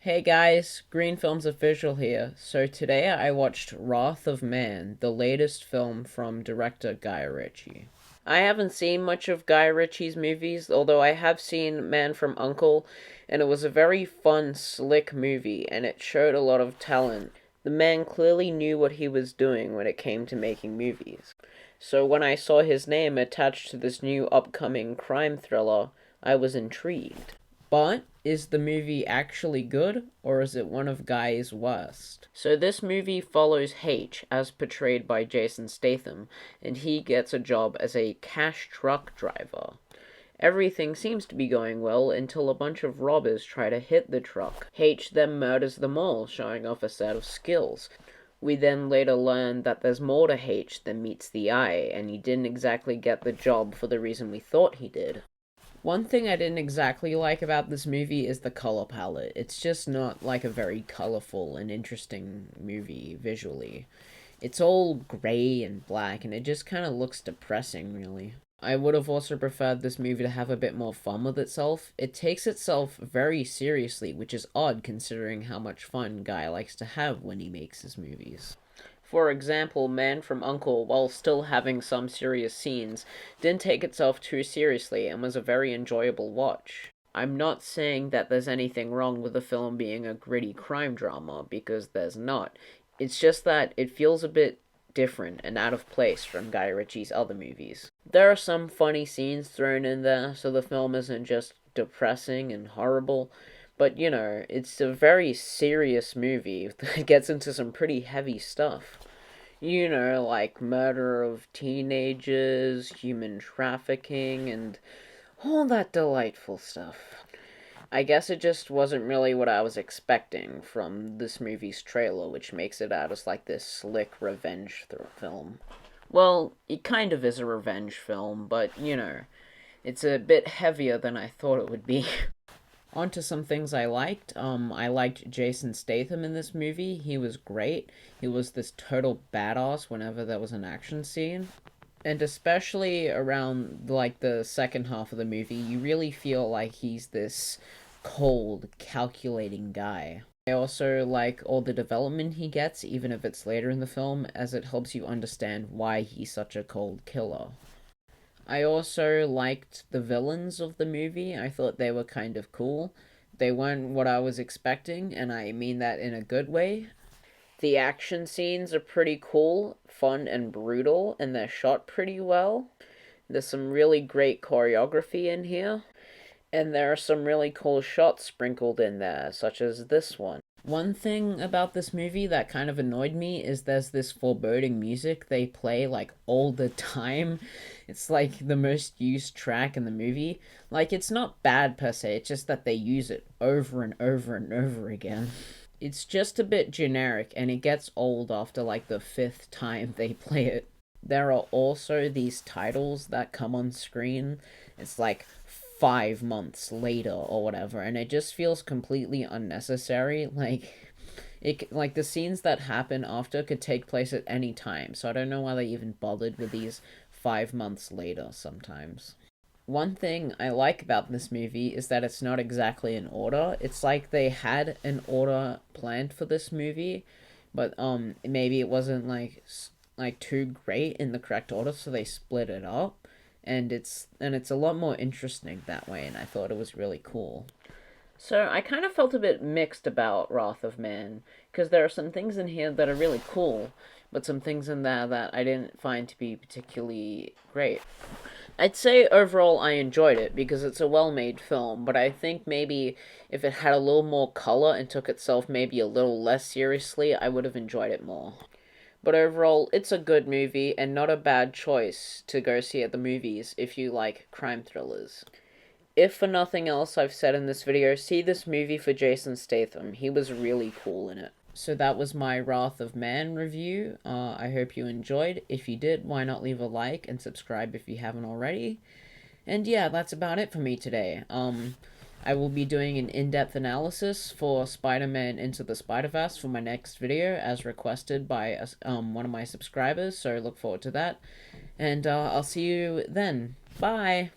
Hey guys, Green Films Official here. So today I watched Wrath of Man, the latest film from director Guy Ritchie. I haven't seen much of Guy Ritchie's movies, although I have seen Man from U.N.C.L.E., and it was a very fun, slick movie, and it showed a lot of talent. The man clearly knew what he was doing when it came to making movies. So when I saw his name attached to this new upcoming crime thriller, I was intrigued. But is the movie actually good, or is it one of Guy's worst? So this movie follows H, as portrayed by Jason Statham, and he gets a job as a cash truck driver. Everything seems to be going well until a bunch of robbers try to hit the truck. H then murders them all, showing off a set of skills. We then later learn that there's more to H than meets the eye, and he didn't exactly get the job for the reason we thought he did. One thing I didn't exactly like about this movie is the color palette. It's just not like a very colorful and interesting movie visually. It's all gray and black, and it just kind of looks depressing, really. I would have also preferred this movie to have a bit more fun with itself. It takes itself very seriously, which is odd considering how much fun Guy likes to have when he makes his movies. For example, Man from U.N.C.L.E., while still having some serious scenes, didn't take itself too seriously and was a very enjoyable watch. I'm not saying that there's anything wrong with the film being a gritty crime drama, because there's not. It's just that it feels a bit different and out of place from Guy Ritchie's other movies. There are some funny scenes thrown in there, so the film isn't just depressing and horrible. But, it's a very serious movie that gets into some pretty heavy stuff. Like murder of teenagers, human trafficking, and all that delightful stuff. I guess it just wasn't really what I was expecting from this movie's trailer, which makes it out as like this slick revenge film. Well, it kind of is a revenge film, but, it's a bit heavier than I thought it would be. On to some things I liked. I liked Jason Statham in this movie. He was great. He was this total badass whenever there was an action scene. And especially around, like, the second half of the movie, you really feel like he's this cold, calculating guy. I also like all the development he gets, even if it's later in the film, as it helps you understand why he's such a cold killer. I also liked the villains of the movie. I thought they were kind of cool. They weren't what I was expecting, and I mean that in a good way. The action scenes are pretty cool, fun, and brutal, and they're shot pretty well. There's some really great choreography in here, and there are some really cool shots sprinkled in there, such as this one. One thing about this movie that kind of annoyed me is there's this foreboding music they play, like, all the time. It's, like, the most used track in the movie. Like, it's not bad per se, it's just that they use it over and over and over again. It's just a bit generic, and it gets old after, like, the fifth time they play it. There are also these titles that come on screen. It's like 5 months later or whatever, and it just feels completely unnecessary. Like the scenes that happen after could take place at any time, so I don't know why they even bothered with these 5 months later sometimes. One thing I like about this movie is that it's not exactly in order. It's like they had an order planned for this movie, but maybe it wasn't like too great in the correct order, so they split it up. And it's a lot more interesting that way, and I thought it was really cool. So I kind of felt a bit mixed about Wrath of Man, because there are some things in here that are really cool, but some things in there that I didn't find to be particularly great. I'd say overall I enjoyed it, because it's a well-made film, but I think maybe if it had a little more color and took itself maybe a little less seriously, I would have enjoyed it more. But overall, it's a good movie and not a bad choice to go see at the movies if you like crime thrillers. If for nothing else I've said in this video, see this movie for Jason Statham. He was really cool in it. So that was my Wrath of Man review. I hope you enjoyed. If you did, why not leave a like and subscribe if you haven't already. And yeah, that's about it for me today. I will be doing an in-depth analysis for Spider-Man Into the Spider-Verse for my next video, as requested by one of my subscribers, so look forward to that. And I'll see you then. Bye!